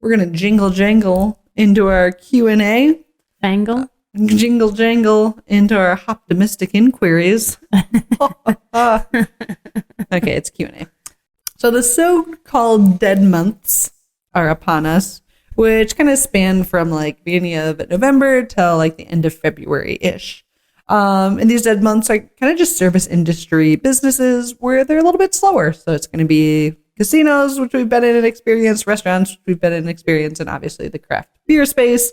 we're going to jingle jangle into our Q&A. Bangle? Jingle jangle into our optimistic inquiries. Okay, it's Q&A. So the so-called dead months are upon us, which kind of span from like beginning of November till like the end of February-ish. And these dead months are kind of just service industry businesses where they're a little bit slower. So it's going to be casinos, which we've been in and experienced, restaurants, which we've been in and experienced, and obviously the craft beer space,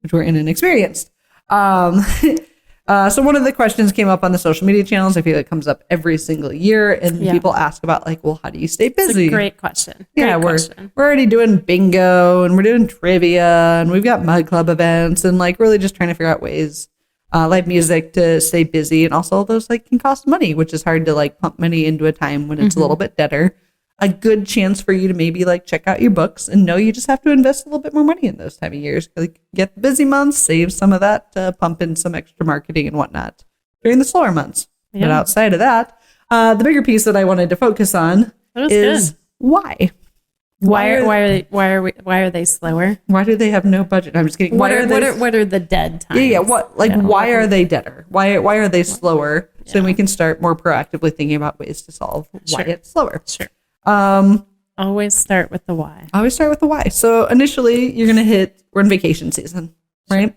which we're in and experienced. So one of the questions came up on the social media channels. I feel it comes up every single year, and people ask about like, well, how do you stay busy? It's a great question. We're already doing bingo and we're doing trivia and we've got mug club events and like really just trying to figure out ways, live music to stay busy, and also those like can cost money, which is hard to like pump money into a time when it's a little bit deader. A good chance for you to maybe like check out your books and know you just have to invest a little bit more money in those time of years. Like get the busy months, save some of that to pump in some extra marketing and whatnot during the slower months. Yeah. But outside of that, the bigger piece that I wanted to focus on is why. Why are they slower? Why do they have no budget? I'm just kidding. What are the dead times? Why are they deader? Why are they slower? Yeah. So we can start more proactively thinking about ways to solve why it's slower. Sure. Always start with the why. So initially we're in vacation season, right?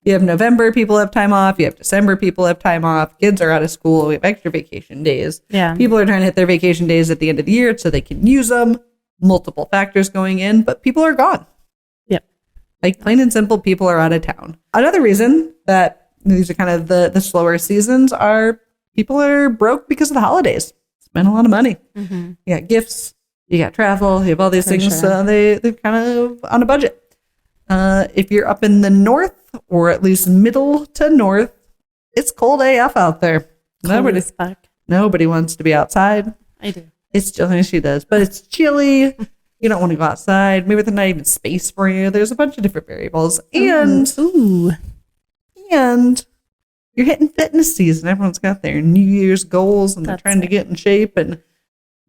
You have November, people have time off. You have December, people have time off. Kids are out of school. We have extra vacation days. Yeah. People are trying to hit their vacation days at the end of the year so they can use them. Multiple factors going in, but people are gone. Yep. Like plain and simple, people are out of town. Another reason that these are kind of the slower seasons are people are broke because of the holidays. Spend a lot of money. Mm-hmm. You got gifts, you got travel, you have all these things. Sure. So they're kind of on a budget. If you're up in the north, or at least middle to north, it's cold AF out there. Nobody wants to be outside. I do. It's chilly, she does, but it's chilly. You don't want to go outside. Maybe there's not even space for you. There's a bunch of different variables. And you're hitting fitness season. Everyone's got their New Year's goals and they're trying to get in shape. And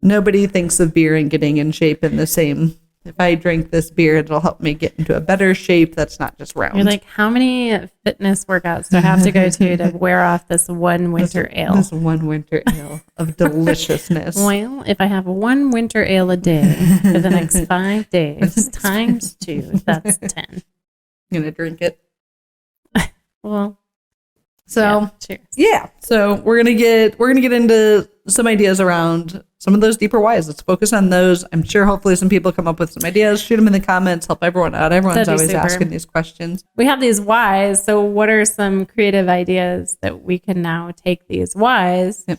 nobody thinks of beer and getting in shape in the same. If I drink this beer, it'll help me get into a better shape that's not just round. You're like, how many fitness workouts do I have to go to wear off this one winter ale? This one winter ale of deliciousness. Well, if I have one winter ale a day for the next 5 days, times 2, that's 10. I'm going to drink it. Well, cheers. Yeah. So we're gonna get into some ideas around some of those deeper whys. Let's focus on those. I'm sure hopefully some people come up with some ideas. Shoot them in the comments. Help everyone out. Everyone's always asking these questions. We have these whys. So what are some creative ideas that we can now take these whys and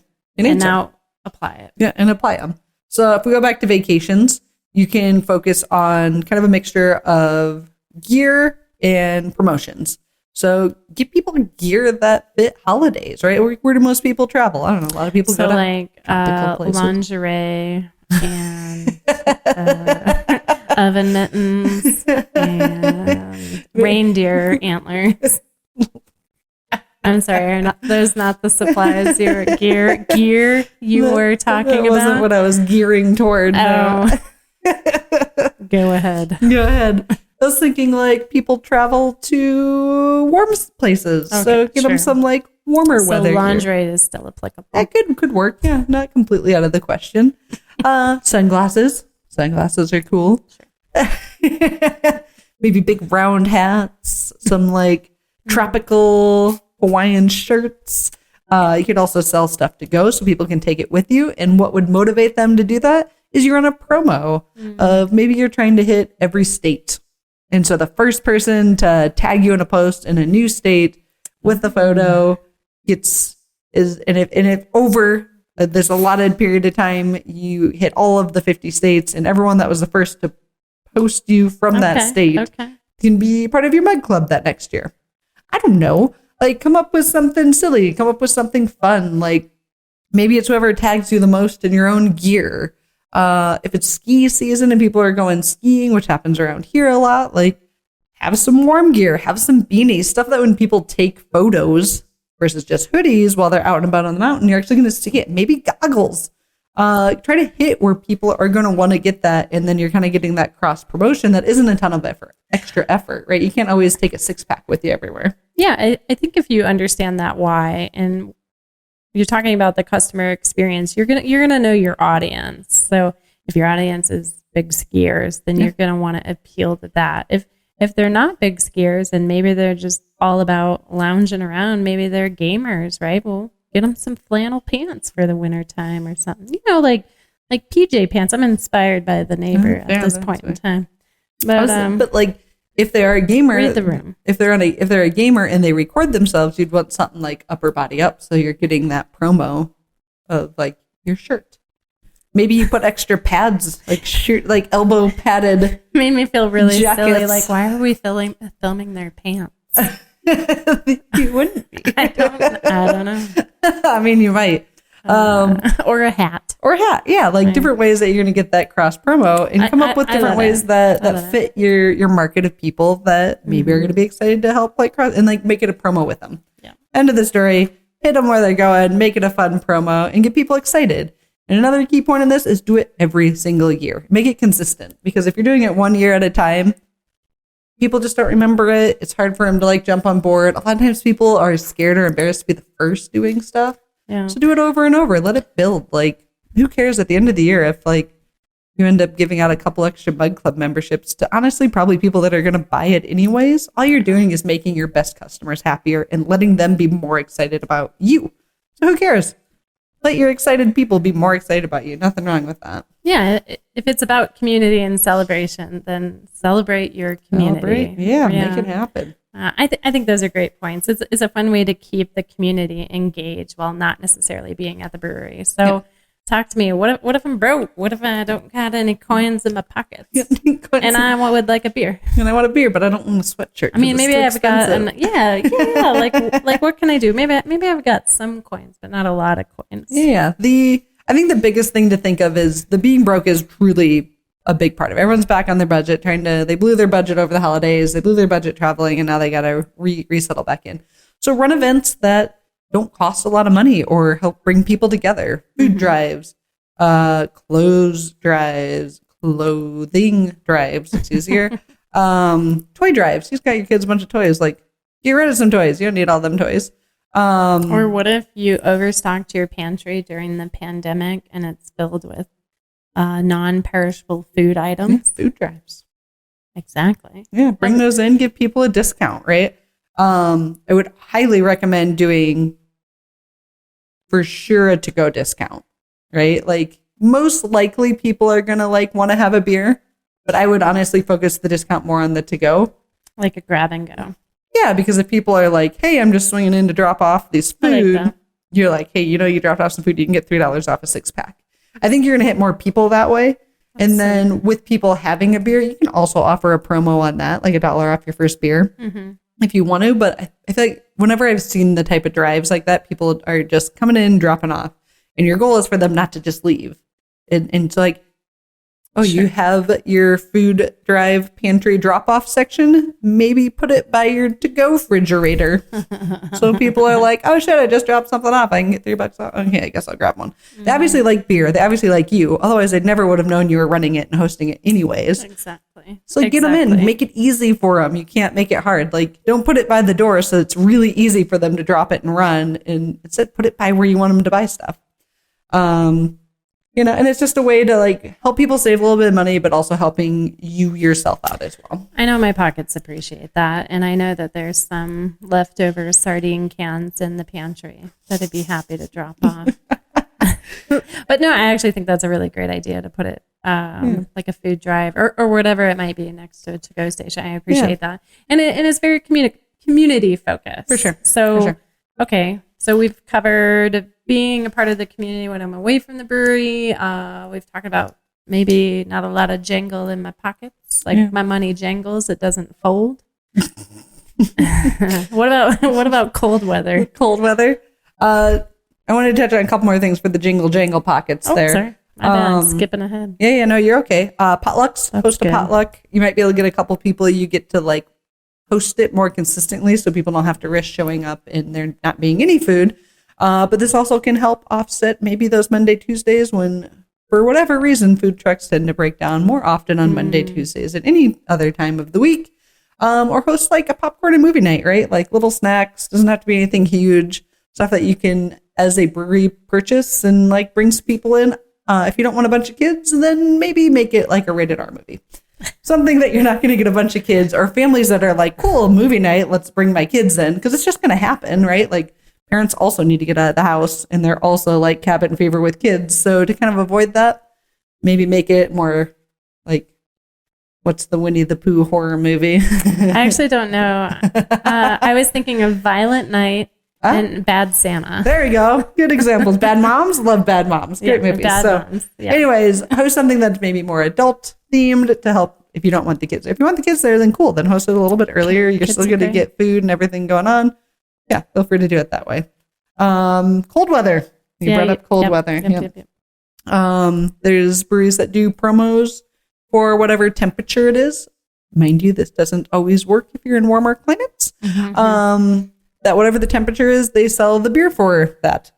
now apply it? Yeah, and apply them. So if we go back to vacations, you can focus on kind of a mixture of gear and promotions. So give people gear that fit holidays, right? Where do most people travel? I don't know. A lot of people go to like lingerie and oven mittens and reindeer antlers. I'm sorry, those not the supplies. Gear you were talking about. That wasn't what I was gearing toward. Oh. Go ahead. I was thinking like people travel to warm places. Okay, so give them some like warmer weather. So lingerie is still applicable. That could work. Yeah, not completely out of the question. Sunglasses. Sunglasses are cool. Sure. Maybe big round hats. Some like tropical Hawaiian shirts. You could also sell stuff to go so people can take it with you. And what would motivate them to do that is you're on a promo of maybe you're trying to hit every state. And so the first person to tag you in a post in a new state with the photo there's a allotted period of time, you hit all of the 50 states, and everyone that was the first to post you from that state can be part of your mug club that next year. I don't know. Like, come up with something silly. Come up with something fun. Like, maybe it's whoever tags you the most in your own gear. If it's ski season and people are going skiing, which happens around here a lot, like have some warm gear, have some beanies, stuff that when people take photos versus just hoodies while they're out and about on the mountain, you're actually going to see it. Maybe goggles. try to hit where people are going to want to get that. And then you're kind of getting that cross promotion that isn't a ton of extra effort, right? You can't always take a 6-pack with you everywhere. Yeah. I think if you understand that why, and you're talking about the customer experience, you're going to know your audience. So if your audience is big skiers, then you're going to want to appeal to that. If they're not big skiers and maybe they're just all about lounging around, maybe they're gamers, right? Well, get them some flannel pants for the winter time or something, like PJ pants. I'm inspired by the neighbor at this point in time. But like, if they are a gamer, read the room. If they're a gamer and they record themselves, you'd want something like upper body up, so you're getting that promo of like your shirt. Maybe you put extra pads, like elbow padded. Made me feel really jackets. silly. Like, why are we filming their pants? You wouldn't be. I don't know. I mean, you might. Or a hat. Yeah, like different ways that you're going to get that cross promo and come up with different ways that fit your market of people that maybe are going to be excited to help like cross and like make it a promo with them. Yeah. End of the story. Hit them where they're going. Make it a fun promo and get people excited. And another key point in this is do it every single year. Make it consistent, because if you're doing it 1 year at a time, people just don't remember it. It's hard for them to like jump on board. A lot of times people are scared or embarrassed to be the first doing stuff. Yeah. So do it over and over. Let it build. Like, who cares at the end of the year if like you end up giving out a couple extra Bug Club memberships to honestly probably people that are going to buy it anyways? All you're doing is making your best customers happier and letting them be more excited about you. So who cares? Let your excited people be more excited about you. Nothing wrong with that. Yeah. If it's about community and celebration, then celebrate your community. Yeah, make it happen. I think those are great points. It's a fun way to keep the community engaged while not necessarily being at the brewery. So talk to me. What if I'm broke? What if I don't got any coins in my pockets? And I would like a beer. And I want a beer, but I don't want a sweatshirt. I mean, maybe I've got like what can I do? Maybe I've got some coins, but not a lot of coins. Yeah. I think the biggest thing to think of is the being broke is truly a big part of it. Everyone's back on their budget, they blew their budget over the holidays, they blew their budget traveling, and now they got to resettle back in. So run events that don't cost a lot of money or help bring people together. Food drives, clothes drives, clothing drives. It's easier. Toy drives. You've got your kids a bunch of toys. Like, get rid of some toys. You don't need all them toys. Or what if you overstocked your pantry during the pandemic and it's filled with non-perishable food items? Food drives. Exactly. Yeah, bring those in, give people a discount, right? I would highly recommend doing, for sure, a to-go discount, right? Like, most likely people are going to like want to have a beer, but I would honestly focus the discount more on the to-go. Like a grab and go. Yeah, because if people are like, hey, I'm just swinging in to drop off this food, you're like, hey, you dropped off some food, you can get $3 off a 6-pack. I think you're going to hit more people that way. And then with people having a beer, you can also offer a promo on that, like $1 off your first beer if you want to. But I feel like whenever I've seen the type of drives like that, people are just coming in, dropping off. And your goal is for them not to just leave. And it's like, oh, you have your food drive pantry drop-off section? Maybe put it by your to-go refrigerator. So people are like, oh, shit, I just dropped something off. I can get $3 off. Okay, I guess I'll grab one. They obviously like beer. They obviously like you. Otherwise, they never would have known you were running it and hosting it anyways. Exactly. So get them in. Make it easy for them. You can't make it hard. Like, don't put it by the door so it's really easy for them to drop it and run. And instead, put it by where you want them to buy stuff. And it's just a way to like help people save a little bit of money, but also helping you yourself out as well. I know my pockets appreciate that. And I know that there's some leftover sardine cans in the pantry that I'd be happy to drop off. But no, I actually think that's a really great idea to put it like a food drive or whatever it might be next to a to-go station. I appreciate that. And it's very community focused. For sure. So, okay. So we've covered being a part of the community when I'm away from the brewery. We've talked about maybe not a lot of jangle in my pockets. Like my money jangles, it doesn't fold. What about cold weather? Cold weather. I wanted to touch on a couple more things for the jingle jangle pockets there. Sorry. My bad. Skipping ahead. Yeah, no, you're okay. Potlucks. Host a potluck. You might be able to get a couple people. You get to like host it more consistently so people don't have to risk showing up and there not being any food. But this also can help offset maybe those Monday, Tuesdays when, for whatever reason, food trucks tend to break down more often on Monday, Tuesdays than any other time of the week. Or host like a popcorn and movie night, right? Like little snacks, doesn't have to be anything huge, stuff that you can, as a brewery, purchase and like brings people in. If you don't want a bunch of kids, then maybe make it like a rated R movie. Something that you're not going to get a bunch of kids or families that are like, cool, movie night, let's bring my kids in. Because it's just going to happen, right? Like parents also need to get out of the house and they're also like cabin fever with kids. So to kind of avoid that, maybe make it more like, what's the Winnie the Pooh horror movie? I actually don't know. I was thinking of Violent Night and Bad Santa. There you go. Good examples. Bad Moms. Love Bad Moms. Great movies. Moms. Yeah. Anyways, host something that's maybe more adult themed to help if you don't want the kids. If you want the kids there, then cool. Then host it a little bit earlier. You're still going to get food and everything going on. Yeah, feel free to do it that way. Cold weather. You brought up cold weather. Yep. There's breweries that do promos for whatever temperature it is. Mind you, this doesn't always work if you're in warmer climates. That whatever the temperature is, they sell the beer for that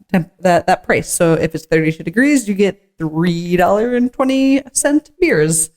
price. So if it's 32 degrees, you get $3.20 beers.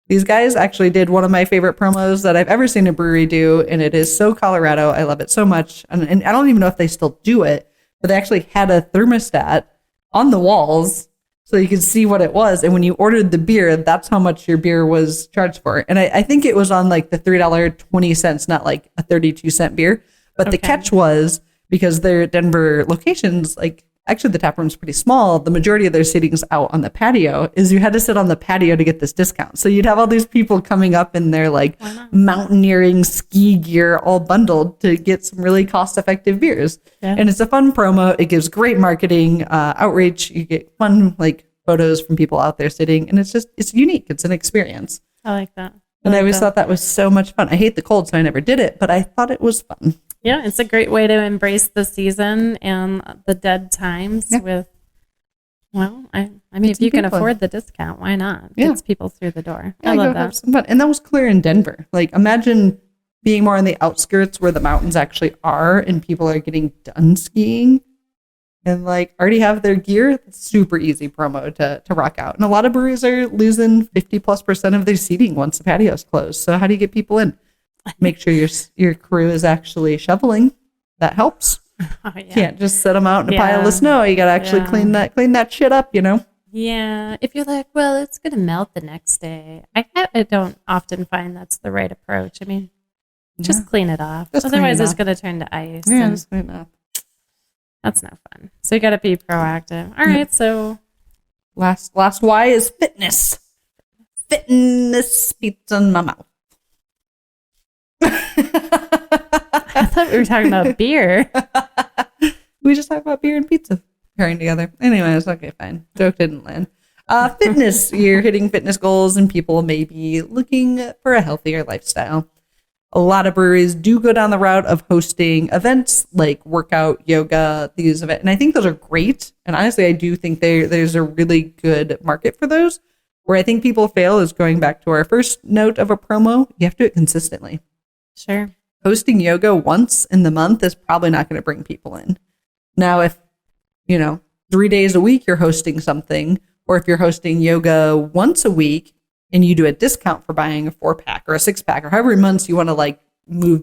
These guys actually did one of my favorite promos that I've ever seen a brewery do, and it is so Colorado. I love it so much. And I don't even know if they still do it, but they actually had a thermostat on the walls so you could see what it was. And when you ordered the beer, that's how much your beer was charged for. And I think it was on like the $3.20, not like a 32-cent beer. But the catch was, because their Denver locations, like actually the tap room's pretty small, the majority of their seating's out on the patio, is you had to sit on the patio to get this discount. So you'd have all these people coming up in their like mountaineering ski gear all bundled to get some really cost-effective beers. Yeah. And it's a fun promo. It gives great marketing outreach. You get fun like photos from people out there sitting, and it's unique. It's an experience. I like that. And I always thought that was so much fun. I hate the cold, so I never did it, but I thought it was fun. Yeah, it's a great way to embrace the season and the dead times with, well, I mean, if you can afford the discount, why not? Gets people through the door. I love that. Have some fun. And that was clear in Denver. Like, imagine being more on the outskirts where the mountains actually are and people are getting done skiing and like already have their gear. It's super easy promo to rock out. And a lot of breweries are losing 50+% of their seating once the patio's closed. So how do you get people in? Make sure your crew is actually shoveling. That helps. Oh, yeah. Can't just set them out in a pile of snow. You got to actually clean that shit up, you know? Yeah. If you're like, well, it's going to melt the next day. I don't often find that's the right approach. I mean, just clean it off. Otherwise, it's going to turn to ice. Yeah, just clean it off. That's no fun. So you got to be proactive. All right. So last Y is fitness. Fitness pizza in my mouth. I thought we were talking about beer. We just talked about beer and pizza pairing together. Anyways, okay, fine. Joke didn't land. Fitness. You're hitting fitness goals and people may be looking for a healthier lifestyle. A lot of breweries do go down the route of hosting events like workout, yoga, these events. And I think those are great. And honestly, I do think there's a really good market for those. Where I think people fail is going back to our first note of a promo. You have to do it consistently. Sure. Hosting yoga once in the month is probably not going to bring people in. Now, if, 3 days a week you're hosting something, or if you're hosting yoga once a week and you do a discount for buying a 4-pack or a 6-pack or however many months you want to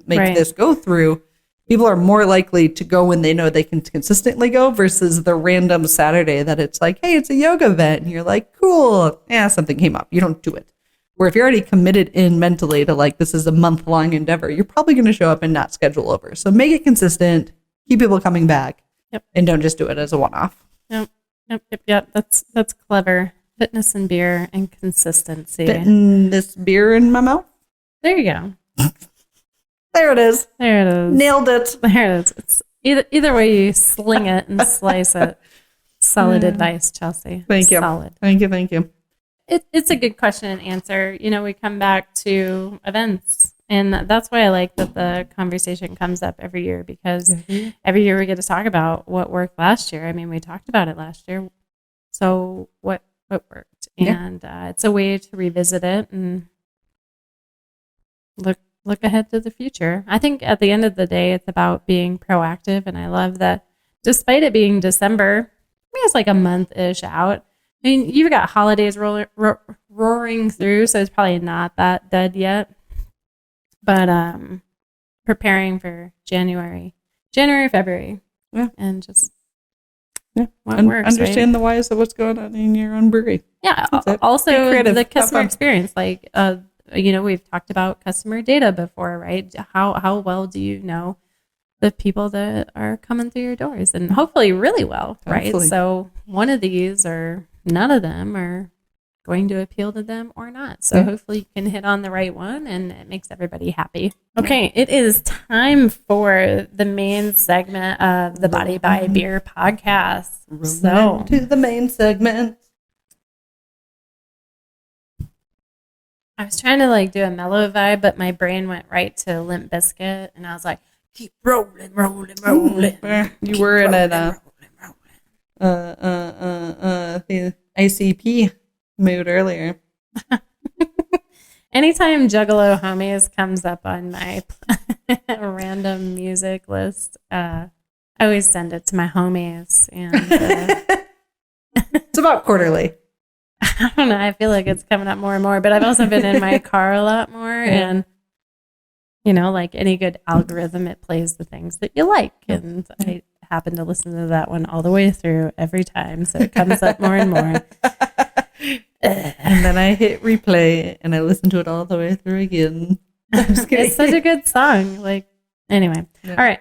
make this go through, people are more likely to go when they know they can consistently go versus the random Saturday that it's like, hey, it's a yoga event. And you're like, cool. Yeah, something came up. You don't do it. Where if you're already committed in mentally to like, this is a month-long endeavor, you're probably going to show up and not schedule over. So make it consistent, keep people coming back, and don't just do it as a one-off. Yep. That's clever. Fitness and beer and consistency. Fitting this beer in my mouth. There you go. There it is. There it is. Nailed it. There it is. It's either way you sling it and slice it. Solid advice, Chelsea. Thank you. Solid. Thank you. It's a good question and answer. We come back to events, and that's why I like that the conversation comes up every year, because every year we get to talk about what worked last year. I mean, we talked about it last year. So what worked? And it's a way to revisit it and look look ahead to the future. I think at the end of the day, it's about being proactive. And I love that despite it being December, I mean, it's like a month-ish out. I mean, you've got holidays roaring through, so it's probably not that dead yet. But preparing for January, February, and just what works. Understand the whys of what's going on in your own brewery. Yeah. Also, the customer experience, like we've talked about customer data before, right? How well do you know the people that are coming through your doors, and hopefully really well, right? Hopefully. So one of these or none of them are going to appeal to them or not. So hopefully you can hit on the right one and it makes everybody happy. Okay, it is time for the main segment of the Body by Beer podcast. So to the main segment. I was trying to do a mellow vibe, but my brain went right to Limp Bizkit, and I was like, keep rolling. You were in the ICP mood earlier. Anytime Juggalo Homies comes up on my random music list, I always send it to my homies. And it's about quarterly. I don't know. I feel like it's coming up more and more, but I've also been in my car a lot more. And, like any good algorithm, it plays the things that you like. And I happen to listen to that one all the way through every time. So it comes up more and more. And then I hit replay and I listen to it all the way through again. I'm just kidding. It's such a good song. Anyway. Yeah. All right.